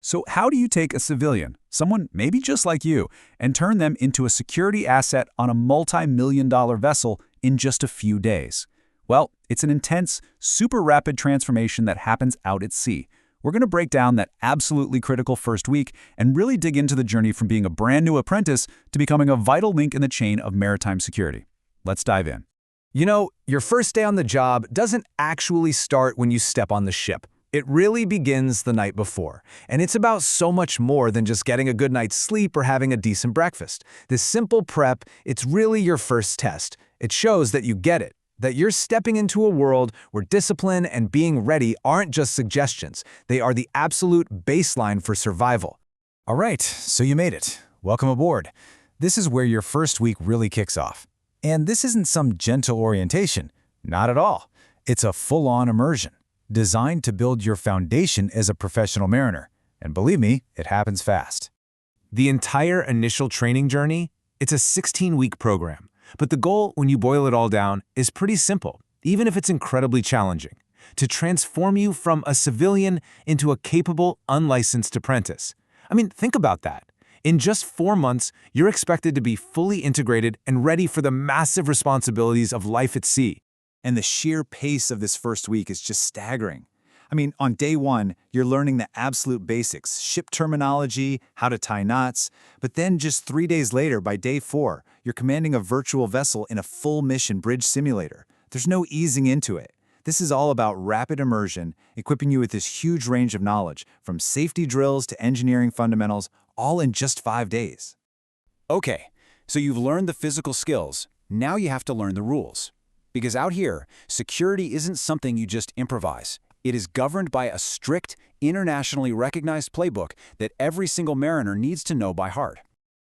So how do you take a civilian, someone maybe just like you, and turn them into a security asset on a multi-million-dollar vessel in just a few days? Well, it's an intense, super rapid transformation that happens out at sea. We're going to break down that absolutely critical first week and really dig into the journey from being a brand new apprentice to becoming a vital link in the chain of maritime security. Let's dive in. You know, your first day on the job doesn't actually start when you step on the ship. It really begins the night before, and it's about so much more than just getting a good night's sleep or having a decent breakfast. This simple prep, it's really your first test. It shows that you get it, that you're stepping into a world where discipline and being ready aren't just suggestions. They are the absolute baseline for survival. All right, so you made it. Welcome aboard. This is where your first week really kicks off. And this isn't some gentle orientation. Not at all. It's a full-on immersion, designed to build your foundation as a professional mariner. And believe me, it happens fast. The entire initial training journey, it's a 16-week program. But the goal, when you boil it all down, is pretty simple, even if it's incredibly challenging: to transform you from a civilian into a capable, unlicensed apprentice. I mean, think about that. In just 4 months, you're expected to be fully integrated and ready for the massive responsibilities of life at sea. And the sheer pace of this first week is just staggering. I mean, on day one, you're learning the absolute basics, ship terminology, how to tie knots, but then just 3 days later, by day 4, you're commanding a virtual vessel in a full-mission bridge simulator. There's no easing into it. This is all about rapid immersion, equipping you with this huge range of knowledge, from safety drills to engineering fundamentals, all in just 5 days. Okay, so you've learned the physical skills. Now you have to learn the rules. Because out here, security isn't something you just improvise. It is governed by a strict, internationally recognized playbook that every single mariner needs to know by heart.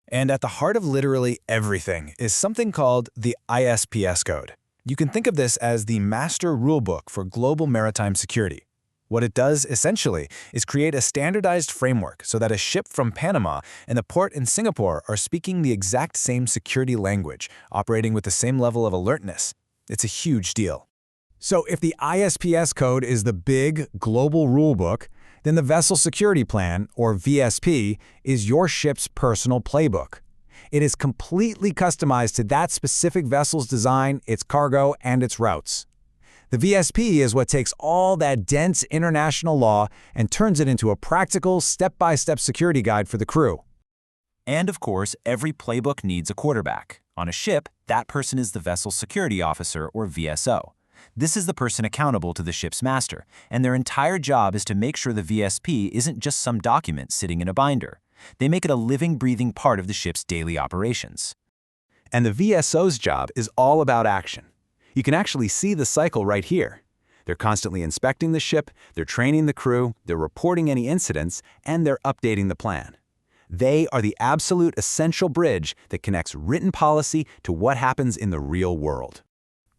And at the heart of literally everything is something called the ISPS code. You can think of this as the master rulebook for global maritime security. What it does, essentially, is create a standardized framework so that a ship from Panama and the port in Singapore are speaking the exact same security language, operating with the same level of alertness. It's a huge deal. So if the ISPS code is the big, global rulebook, then the Vessel Security Plan, or VSP, is your ship's personal playbook. It is completely customized to that specific vessel's design, its cargo, and its routes. The VSP is what takes all that dense international law and turns it into a practical, step-by-step security guide for the crew. And of course, every playbook needs a quarterback. On a ship, that person is the Vessel Security Officer, or VSO. This is the person accountable to the ship's master, and their entire job is to make sure the VSP isn't just some document sitting in a binder. They make it a living, breathing part of the ship's daily operations. And the VSO's job is all about action. You can actually see the cycle right here. They're constantly inspecting the ship, they're training the crew, they're reporting any incidents, and they're updating the plan. They are the absolute essential bridge that connects written policy to what happens in the real world.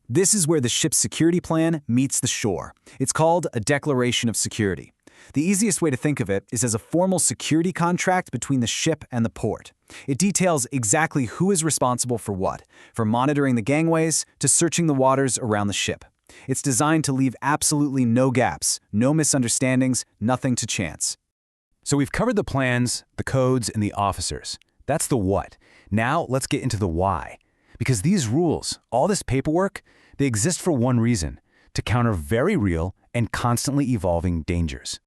This is where the ship's security plan meets the shore. It's called a declaration of security. The easiest way to think of it is as a formal security contract between the ship and the port. It details exactly who is responsible for what, from monitoring the gangways to searching the waters around the ship. It's designed to leave absolutely no gaps, no misunderstandings, nothing to chance. So we've covered the plans, the codes, and the officers. That's the what. Now let's get into the why. Because these rules, all this paperwork, they exist for one reason: to counter very real and constantly evolving dangers.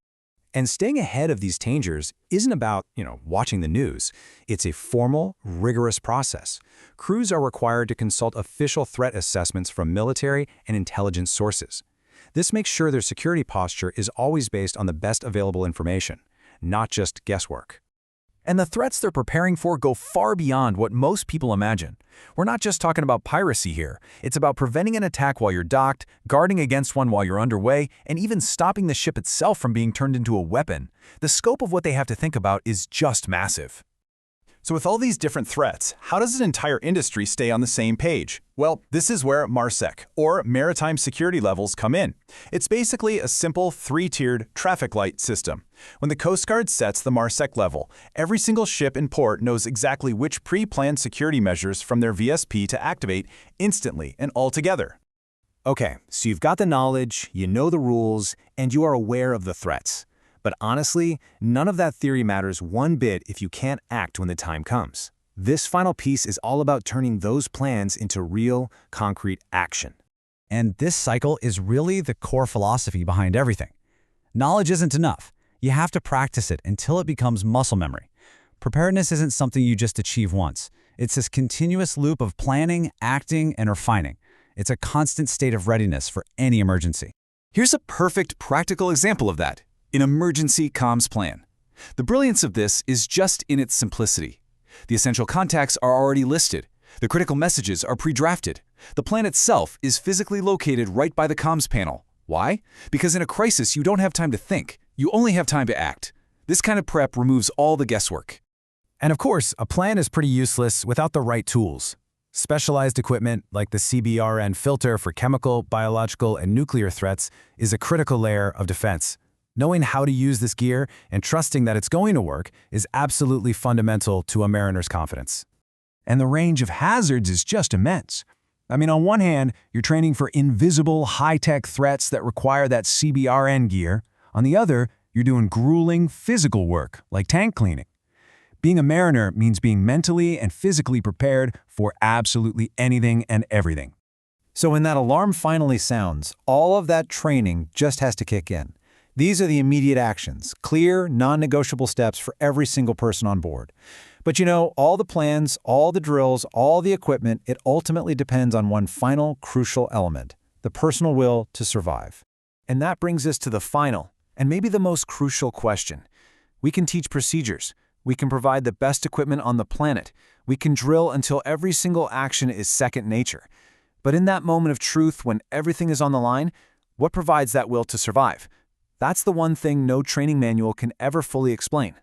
And staying ahead of these dangers isn't about, watching the news. It's a formal, rigorous process. Crews are required to consult official threat assessments from military and intelligence sources. This makes sure their security posture is always based on the best available information, not just guesswork. And the threats they're preparing for go far beyond what most people imagine. We're not just talking about piracy here. It's about preventing an attack while you're docked, guarding against one while you're underway, and even stopping the ship itself from being turned into a weapon. The scope of what they have to think about is just massive. So with all these different threats, how does an entire industry stay on the same page? Well, this is where MARSEC, or Maritime Security Levels, come in. It's basically a simple 3-tiered traffic light system. When the Coast Guard sets the MARSEC level, every single ship in port knows exactly which pre-planned security measures from their VSP to activate instantly and altogether. Okay, so you've got the knowledge, you know the rules, and you are aware of the threats. But honestly, none of that theory matters one bit if you can't act when the time comes. This final piece is all about turning those plans into real, concrete action. And this cycle is really the core philosophy behind everything. Knowledge isn't enough. You have to practice it until it becomes muscle memory. Preparedness isn't something you just achieve once. It's this continuous loop of planning, acting, and refining. It's a constant state of readiness for any emergency. Here's a perfect practical example of that: an emergency comms plan. The brilliance of this is just in its simplicity. The essential contacts are already listed. The critical messages are pre-drafted. The plan itself is physically located right by the comms panel. Why? Because in a crisis, you don't have time to think. You only have time to act. This kind of prep removes all the guesswork. And of course, a plan is pretty useless without the right tools. Specialized equipment like the CBRN filter for chemical, biological, and nuclear threats is a critical layer of defense. Knowing how to use this gear and trusting that it's going to work is absolutely fundamental to a mariner's confidence. And the range of hazards is just immense. I mean, on one hand, you're training for invisible, high-tech threats that require that CBRN gear. On the other, you're doing grueling physical work, like tank cleaning. Being a mariner means being mentally and physically prepared for absolutely anything and everything. So when that alarm finally sounds, all of that training just has to kick in. These are the immediate actions, clear, non-negotiable steps for every single person on board. But you know, all the plans, all the drills, all the equipment, it ultimately depends on one final crucial element: the personal will to survive. And that brings us to the final, and maybe the most crucial question. We can teach procedures. We can provide the best equipment on the planet. We can drill until every single action is second nature. But in that moment of truth, when everything is on the line, what provides that will to survive? That's the one thing no training manual can ever fully explain.